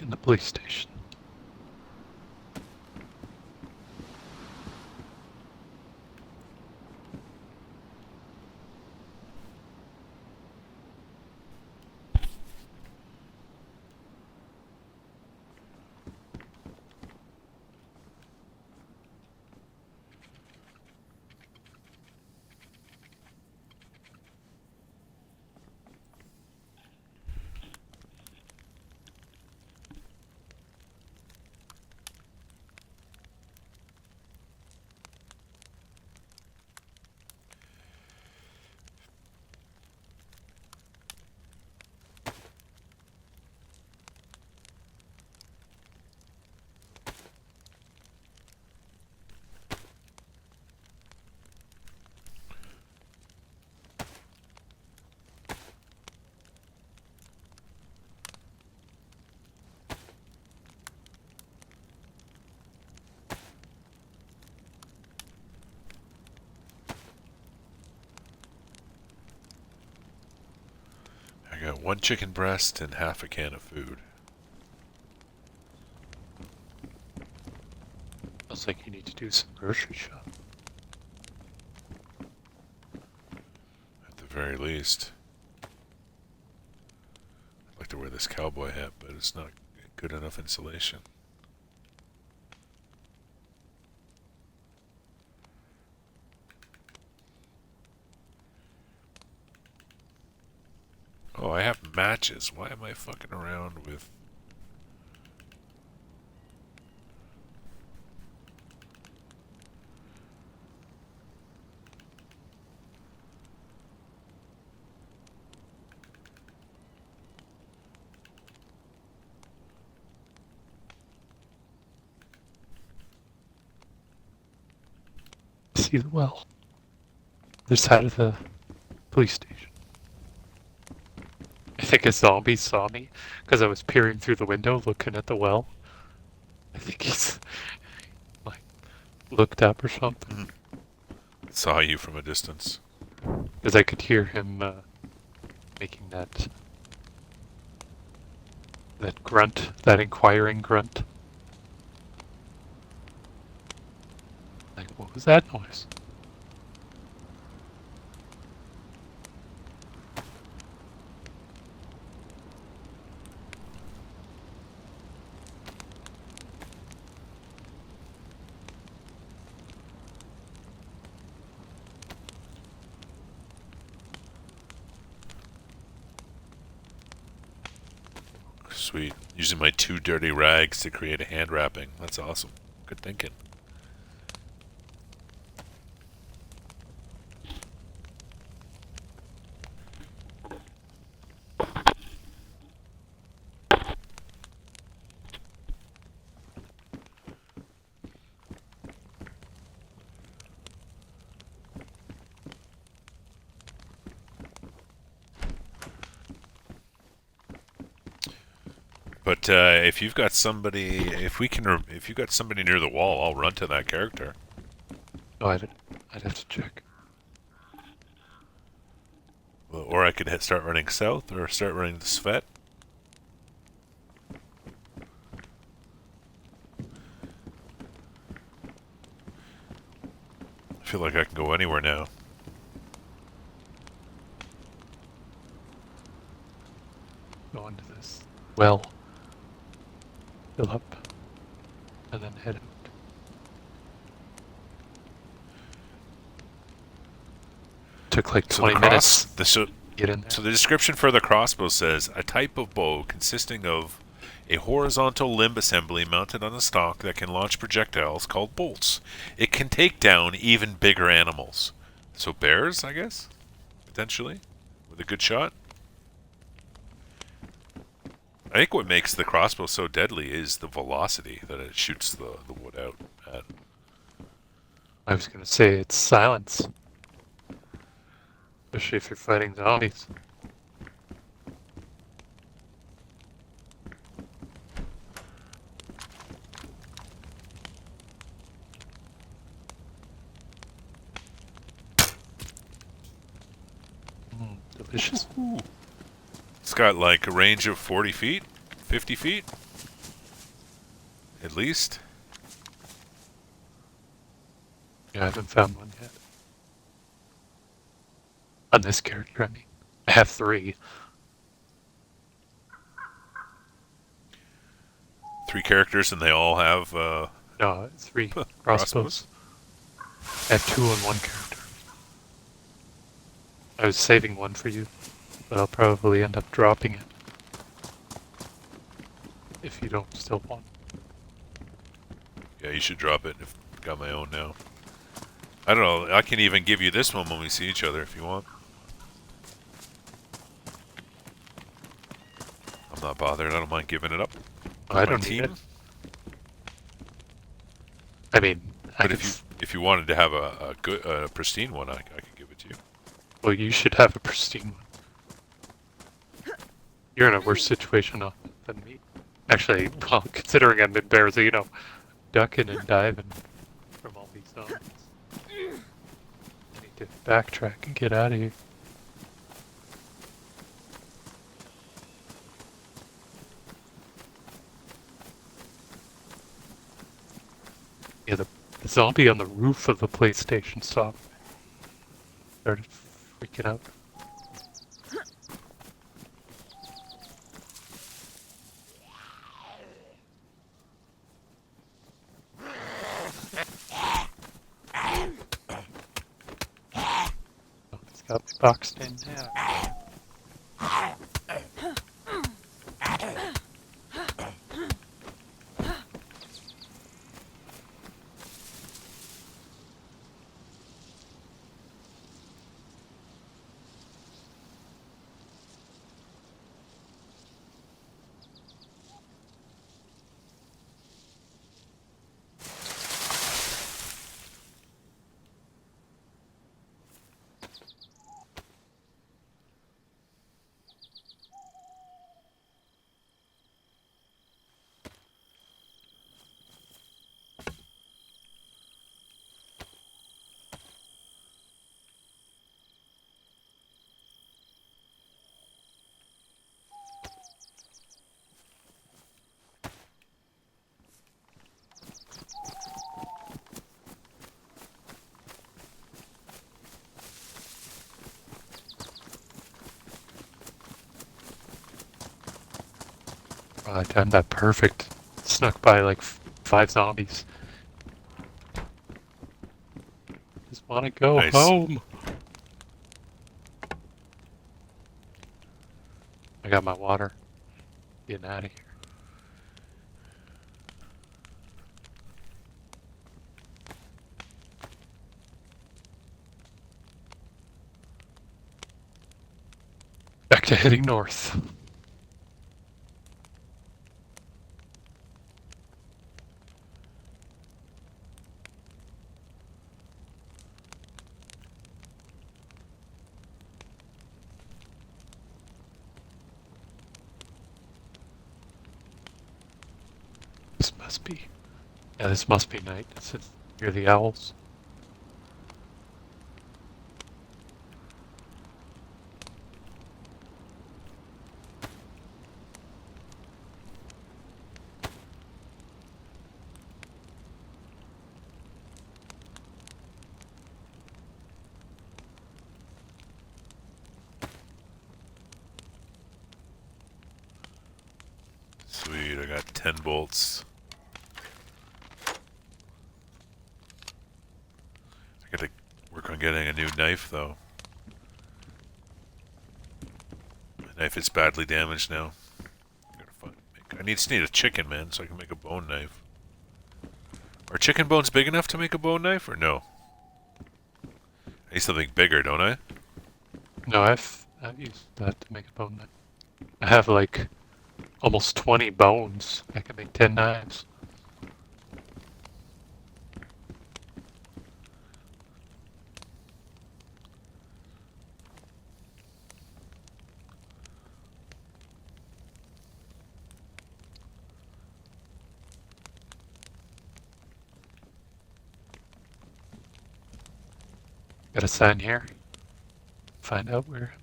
S2: In the police station.
S1: got 1 chicken breast and half a can of food.
S2: Looks like you need to do some grocery shopping.
S1: At the very least. I'd like to wear this cowboy hat, but it's not good enough insulation. Oh, I have matches. Why am I fucking around with...
S2: See the well. Other side of the police station. I think a zombie saw me because I was peering through the window looking at the well. I think he's like looked up or something.
S1: Saw you from a distance.
S2: Because I could hear him making that grunt, that inquiring grunt. Like, what was that noise?
S1: Sweet. Using my 2 dirty rags to create a hand wrapping. That's awesome. Good thinking. But if you've got somebody, if you've got somebody near the wall, I'll run to that character.
S2: Oh, I'd have to check.
S1: Or I could start running south, or start running the Svet. I feel like I can go anywhere now.
S2: Go into this well. Fill up. And then head out. Took like 20 minutes to get in there.
S1: So the description for the crossbow says, a type of bow consisting of a horizontal limb assembly mounted on a stock that can launch projectiles called bolts. It can take down even bigger animals. So bears, I guess? Potentially? With a good shot? I think what makes the crossbow so deadly is the velocity that it shoots the wood out at.
S2: I was gonna say it's silence. Especially if you're fighting zombies. Delicious.
S1: Ooh. It's got like a range of 40 feet, 50 feet, at least.
S2: Yeah, I haven't found one yet. On this character, I mean. I have 3.
S1: 3 characters and they all have
S2: No, 3 crossbows. I have 2 on 1 character. I was saving one for you, but I'll probably end up dropping it. If you don't still want.
S1: Yeah, you should drop it. I've got my own now. I don't know. I can even give you this one when we see each other if you want. I'm not bothered. I don't mind giving it up.
S2: I don't need it. I mean,
S1: but if you wanted to have a good, pristine one, I could give it to you.
S2: Well, you should have a pristine one. You're in a worse situation than me. Actually, well, considering I'm in bears, you know, ducking and diving from all these zombies. I need to backtrack and get out of here. Yeah, the zombie on the roof of the PlayStation stop started freaking out. Oh, he's got me boxed in now. Oh, I timed that perfect. Snuck by like 5 zombies. Just want to go
S1: Nice.
S2: home. I got my water. Getting out of here. Back to heading north. This must be. Yeah, this must be night since you're the owls.
S1: Sweet, I got 10 bolts. I gotta work on getting a new knife, though. My knife is badly damaged now. I just need a chicken, man, so I can make a bone knife. Are chicken bones big enough to make a bone knife, or no? I need something bigger, don't I?
S2: No, I've used that to make a bone knife. I have like almost 20 bones. I can make 10 knives. Got a sign here. Find out where I'm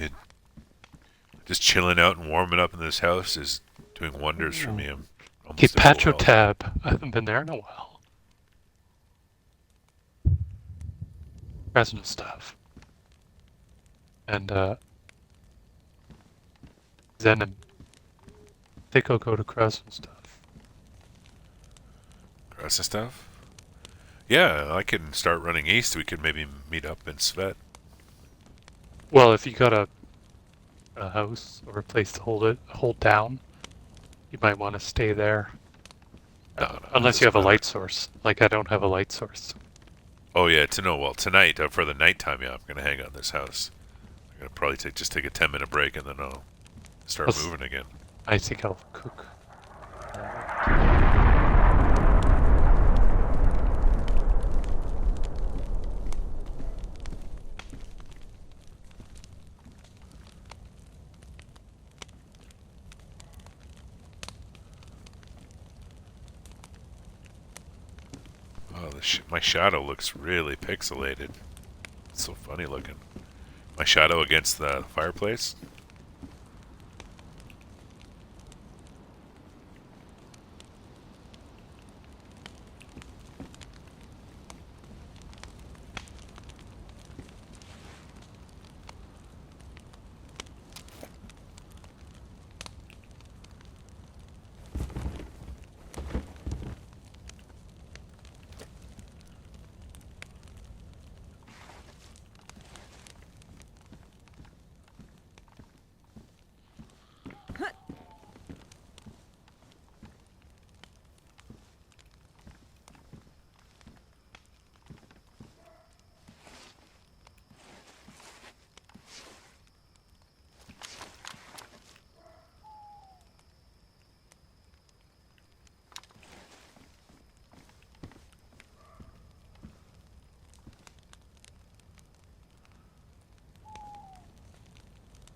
S2: near.
S1: Just chilling out and warming up in this house is doing wonders for me. I'm
S2: Hey,
S1: almost at full health.
S2: Patrotab. I haven't been there in a while. Fresno stuff. And, Zenon. I think I'll go to Fresno stuff.
S1: Grass and stuff? Yeah, I can start running east. We could maybe meet up in Svet.
S2: Well, if you got a house or a place to hold down, you might want to stay there.
S1: No, no, it
S2: Unless you
S1: doesn't
S2: have a
S1: matter.
S2: light source. Like, I don't have a light source.
S1: Oh yeah, well tonight for the nighttime. Yeah, I'm gonna hang out in this house. I'm gonna probably just take a 10-minute break and then I'll start moving again.
S2: I think I'll cook.
S1: Oh, my shadow looks really pixelated. It's so funny looking. My shadow against the fireplace.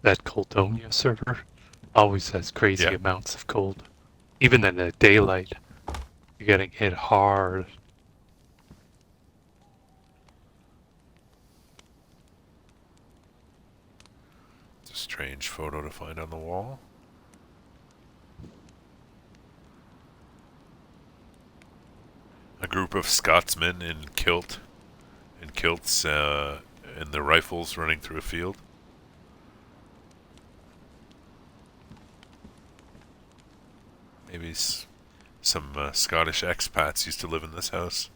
S2: that Coldonia server always has crazy
S1: Yeah.
S2: amounts of cold. Even in the daylight, you're getting hit hard.
S1: It's a strange photo to find on the wall. A group of Scotsmen in kilts, and their rifles running through a field. Maybe some Scottish expats used to live in this house.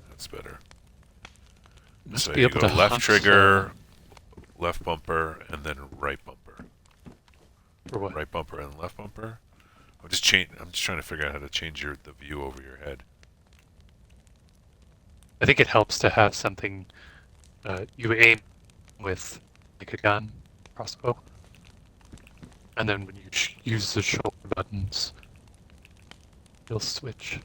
S1: That's better.
S2: Must
S1: So
S2: be
S1: you
S2: able
S1: go
S2: to
S1: left
S2: hunt,
S1: trigger, left bumper, and then right bumper.
S2: or what?
S1: Right bumper and left bumper. I'm just trying to figure out how to change the view over your head.
S2: I think it helps to have something you aim with, like a gun, crossbow, and then when you use the shoulder buttons, you'll switch.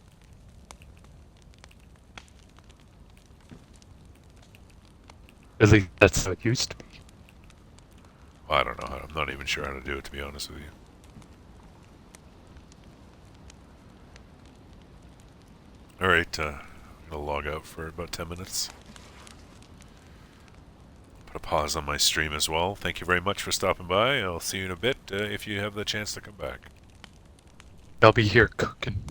S2: At least that's how it used to be.
S1: Well, I don't know. I'm not even sure how to do it, to be honest with you. Alright, I'm going to log out for about 10 minutes. Put a pause on my stream as well. Thank you very much for stopping by. I'll see you in a bit if you have the chance to come back.
S2: I'll be here cooking.